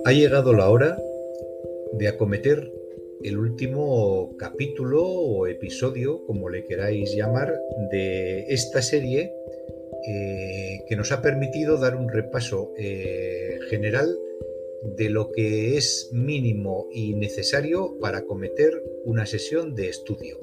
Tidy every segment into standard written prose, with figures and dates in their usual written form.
Ha llegado la hora de acometer el último capítulo o episodio, como le queráis llamar, de esta serie que nos ha permitido dar un repaso general de lo que es mínimo y necesario para acometer una sesión de estudio.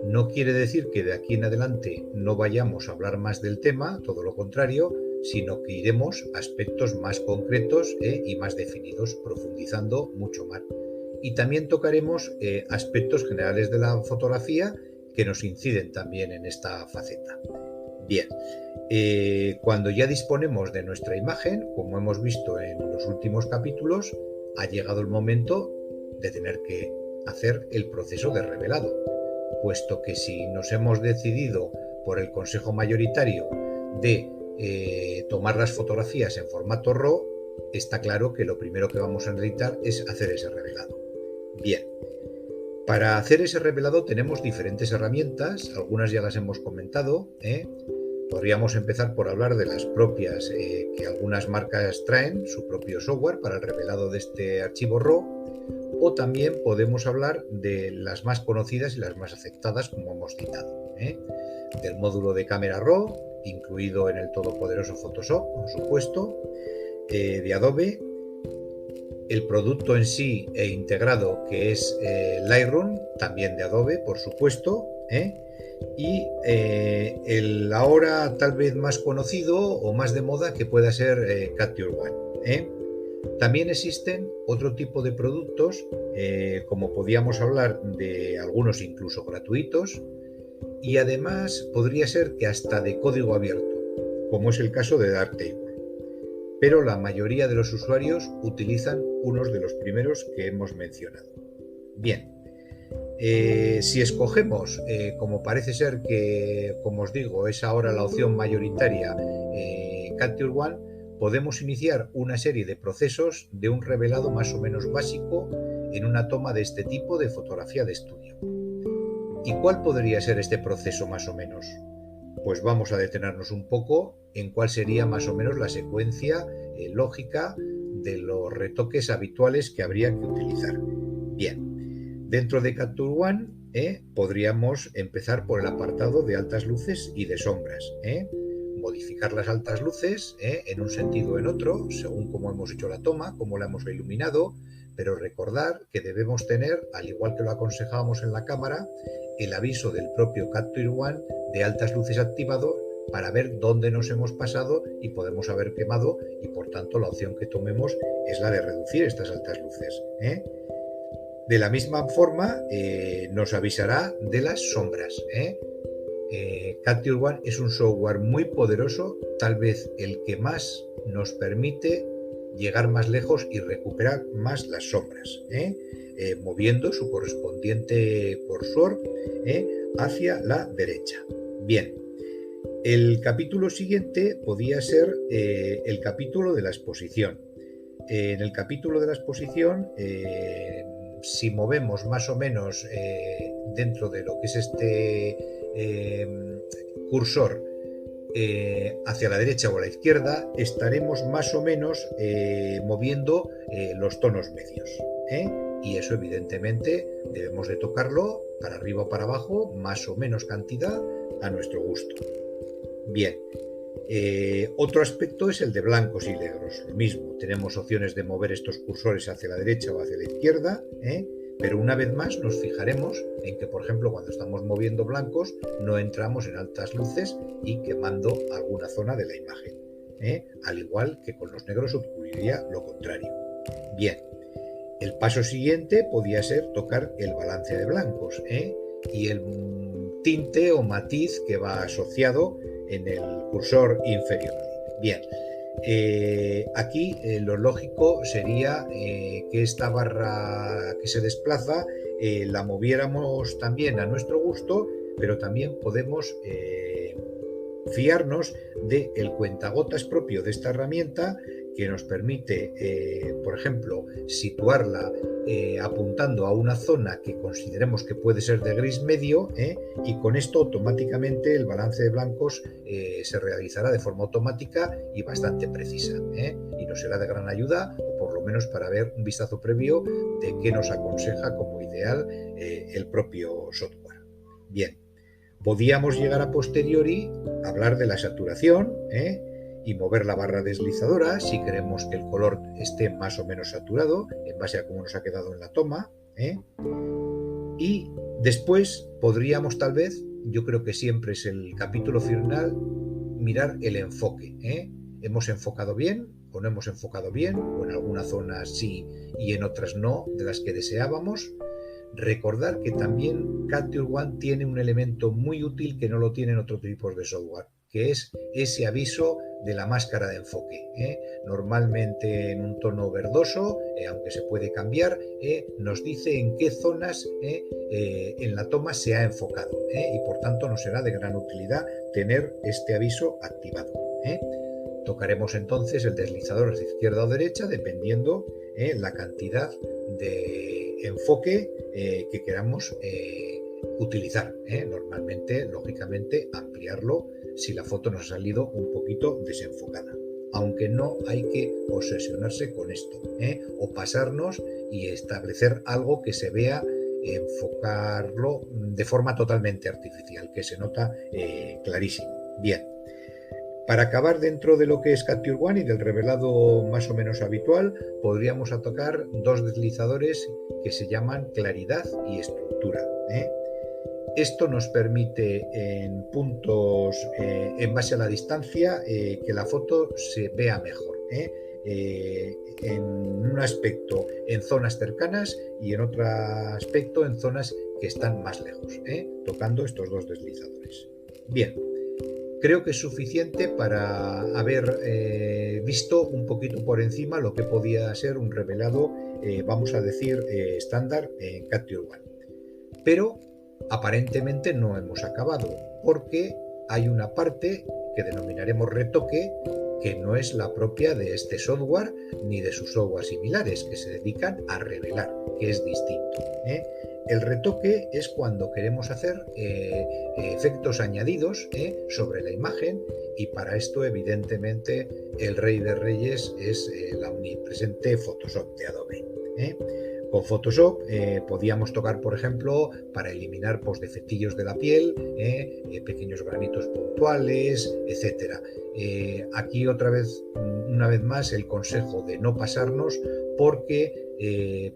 No quiere decir que de aquí en adelante no vayamos a hablar más del tema, todo lo contrario, sino que iremos a aspectos más concretos y más definidos, profundizando mucho más. Y también tocaremos aspectos generales de la fotografía que nos inciden también en esta faceta. Bien, cuando ya disponemos de nuestra imagen, como hemos visto en los últimos capítulos, ha llegado el momento de tener que hacer el proceso de revelado, puesto que si nos hemos decidido por el consejo mayoritario de tomar las fotografías en formato RAW, está claro que lo primero que vamos a necesitar es hacer ese revelado. Bien, para hacer ese revelado tenemos diferentes herramientas, algunas ya las hemos comentado. Podríamos empezar por hablar de las propias que algunas marcas traen, su propio software para el revelado de este archivo RAW, o también podemos hablar de las más conocidas y las más aceptadas, como hemos citado, del módulo de cámara RAW, incluido en el todopoderoso Photoshop, por supuesto, de Adobe, el producto en sí integrado, que es Lightroom, también de Adobe, por supuesto, y el ahora tal vez más conocido o más de moda que pueda ser Capture One. También existen otro tipo de productos, como podíamos hablar de algunos incluso gratuitos, y además podría ser que hasta de código abierto, como es el caso de Darktable. Pero la mayoría de los usuarios utilizan unos de los primeros que hemos mencionado. Bien, si escogemos, como parece ser que, como os digo, es ahora la opción mayoritaria, Capture One, podemos iniciar una serie de procesos de un revelado más o menos básico en una toma de este tipo de fotografía de estudio. ¿Y cuál podría ser este proceso más o menos? Pues vamos a detenernos un poco en cuál sería más o menos la secuencia lógica de los retoques habituales que habría que utilizar. Bien, dentro de Capture One podríamos empezar por el apartado de altas luces y de sombras. Modificar las altas luces en un sentido o en otro, según cómo hemos hecho la toma, cómo la hemos iluminado, pero recordar que debemos tener, al igual que lo aconsejábamos en la cámara, el aviso del propio Capture One de altas luces activado para ver dónde nos hemos pasado y podemos haber quemado, y por tanto la opción que tomemos es la de reducir estas altas luces. De la misma forma nos avisará de las sombras. Capture One es un software muy poderoso, tal vez el que más nos permite llegar más lejos y recuperar más las sombras, moviendo su correspondiente cursor hacia la derecha. Bien, el capítulo siguiente podía ser el capítulo de la exposición. En el capítulo de la exposición, si movemos más o menos dentro de lo que es este cursor hacia la derecha o a la izquierda, estaremos más o menos moviendo los tonos medios. Y eso evidentemente debemos de tocarlo para arriba o para abajo, más o menos cantidad a nuestro gusto. Bien, otro aspecto es el de blancos y negros. Lo mismo, tenemos opciones de mover estos cursores hacia la derecha o hacia la izquierda, pero una vez más nos fijaremos en que, por ejemplo, cuando estamos moviendo blancos no entramos en altas luces y quemando alguna zona de la imagen, al igual que con los negros ocurriría lo contrario. Bien, el paso siguiente podía ser tocar el balance de blancos y el tinte o matiz que va asociado en el cursor inferior. Bien, aquí lo lógico sería que esta barra que se desplaza la moviéramos también a nuestro gusto, pero también podemos fiarnos del cuentagotas propio de esta herramienta, que nos permite, por ejemplo, situarla apuntando a una zona que consideremos que puede ser de gris medio, y con esto automáticamente el balance de blancos se realizará de forma automática y bastante precisa, y nos será de gran ayuda, o por lo menos para ver un vistazo previo de qué nos aconseja como ideal el propio software. Bien, podíamos llegar a posteriori a hablar de la saturación, y mover la barra deslizadora si queremos que el color esté más o menos saturado en base a cómo nos ha quedado en la toma, y después podríamos tal vez, yo creo que siempre es el capítulo final, mirar el enfoque, ¿hemos enfocado bien o no hemos enfocado bien? O en alguna zona sí y en otras no, de las que deseábamos. Recordar que también Capture One tiene un elemento muy útil que no lo tienen otros tipos de software, que es ese aviso de la máscara de enfoque. Normalmente en un tono verdoso, aunque se puede cambiar, nos dice en qué zonas en la toma se ha enfocado, y por tanto nos será de gran utilidad tener este aviso activado. Tocaremos entonces el deslizador de izquierda o derecha dependiendo la cantidad de enfoque que queramos utilizar. Normalmente, lógicamente, ampliarlo si la foto nos ha salido un poquito desenfocada. Aunque no hay que obsesionarse con esto, o pasarnos y establecer algo que se vea, enfocarlo de forma totalmente artificial, que se nota clarísimo. Bien. Para acabar dentro de lo que es Capture One y del revelado más o menos habitual, podríamos tocar dos deslizadores que se llaman claridad y estructura. Esto nos permite en puntos, en base a la distancia, que la foto se vea mejor. En un aspecto en zonas cercanas y en otro aspecto en zonas que están más lejos, tocando estos dos deslizadores. Bien. Creo que es suficiente para haber visto un poquito por encima lo que podía ser un revelado, vamos a decir, estándar en Capture One. Pero aparentemente no hemos acabado, porque hay una parte que denominaremos retoque, que no es la propia de este software ni de sus software similares, que se dedican a revelar, que es distinto. El retoque es cuando queremos hacer efectos añadidos sobre la imagen, y para esto evidentemente el rey de reyes es la omnipresente Photoshop de Adobe. Con Photoshop podíamos tocar, por ejemplo, para eliminar defectillos de la piel, pequeños granitos puntuales, etc. Aquí otra vez, una vez más, el consejo de no pasarnos, porque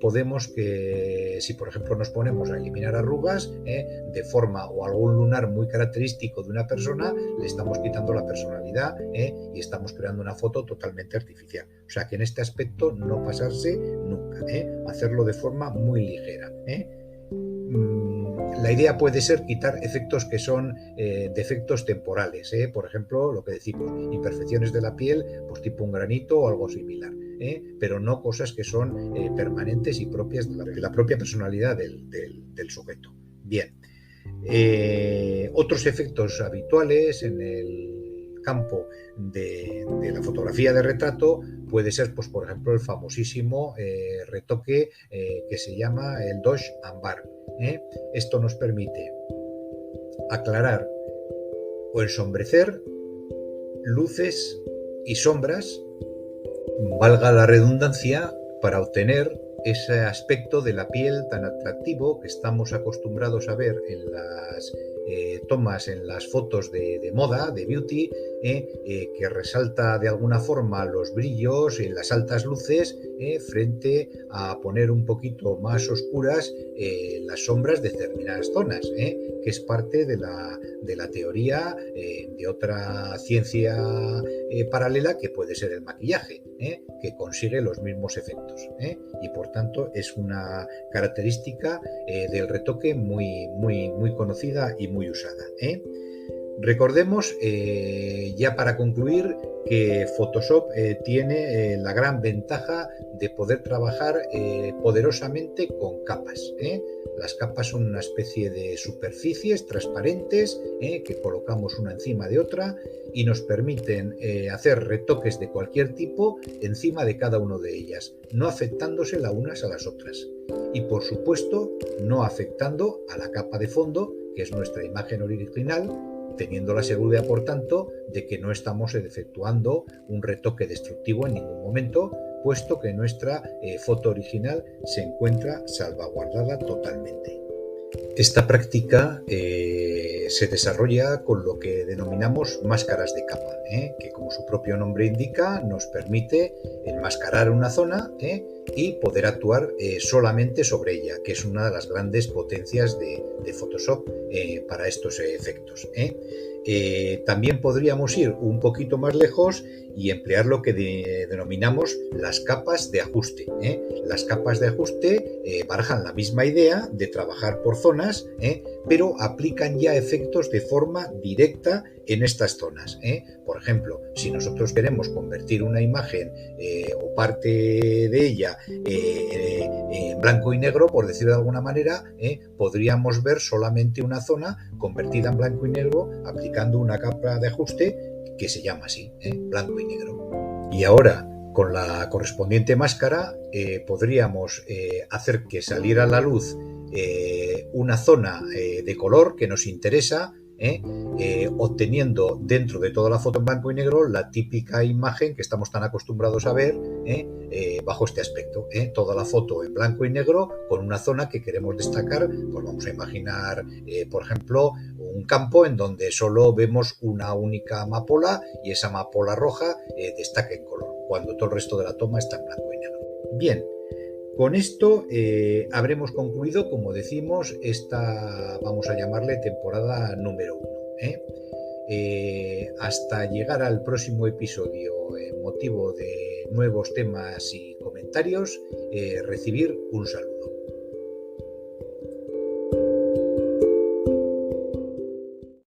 podemos que, si por ejemplo nos ponemos a eliminar arrugas de forma o algún lunar muy característico de una persona, le estamos quitando la personalidad y estamos creando una foto totalmente artificial. O sea que en este aspecto no pasarse nunca, hacerlo de forma muy ligera. La idea puede ser quitar efectos que son defectos temporales, por ejemplo, lo que decimos, imperfecciones de la piel, pues tipo un granito o algo similar, pero no cosas que son permanentes y propias de la propia personalidad del sujeto. Bien, otros efectos habituales en el campo de la fotografía de retrato puede ser, pues, por ejemplo, el famosísimo retoque que se llama el Dodge and Burn. Esto nos permite aclarar o ensombrecer luces y sombras, valga la redundancia, para obtener ese aspecto de la piel tan atractivo que estamos acostumbrados a ver en las tomas, en las fotos de moda, de beauty, que resalta de alguna forma los brillos en las altas luces frente a poner un poquito más oscuras las sombras de determinadas zonas, que es parte de la teoría de otra ciencia paralela, que puede ser el maquillaje, que consigue los mismos efectos, y por tanto es una característica del retoque muy, muy, muy conocida y muy usada. Recordemos, ya para concluir, que Photoshop tiene la gran ventaja de poder trabajar poderosamente con capas. Las capas son una especie de superficies transparentes que colocamos una encima de otra y nos permiten hacer retoques de cualquier tipo encima de cada una de ellas, no afectándose las unas a las otras. Y por supuesto, no afectando a la capa de fondo, que es nuestra imagen original, teniendo la seguridad, por tanto, de que no estamos efectuando un retoque destructivo en ningún momento, puesto que nuestra foto original se encuentra salvaguardada totalmente. Esta práctica se desarrolla con lo que denominamos máscaras de capa, que como su propio nombre indica nos permite enmascarar una zona y poder actuar solamente sobre ella, que es una de las grandes potencias de Photoshop para estos efectos. También podríamos ir un poquito más lejos y emplear lo que denominamos las capas de ajuste. Las capas de ajuste barajan la misma idea de trabajar por zonas, pero aplican ya efectos de forma directa en estas zonas. Por ejemplo, si nosotros queremos convertir una imagen o parte de ella en blanco y negro, por decirlo de alguna manera, podríamos ver solamente una zona convertida en blanco y negro aplicando una capa de ajuste que se llama así, blanco y negro. Y ahora, con la correspondiente máscara, podríamos hacer que saliera a la luz una zona de color que nos interesa, obteniendo dentro de toda la foto en blanco y negro la típica imagen que estamos tan acostumbrados a ver bajo este aspecto. Toda la foto en blanco y negro con una zona que queremos destacar, pues vamos a imaginar, por ejemplo, un campo en donde solo vemos una única amapola y esa amapola roja destaca en color, cuando todo el resto de la toma está en blanco y negro. Bien. Con esto habremos concluido, como decimos, esta, vamos a llamarle, temporada número 1. Hasta llegar al próximo episodio, en motivo de nuevos temas y comentarios, recibir un saludo.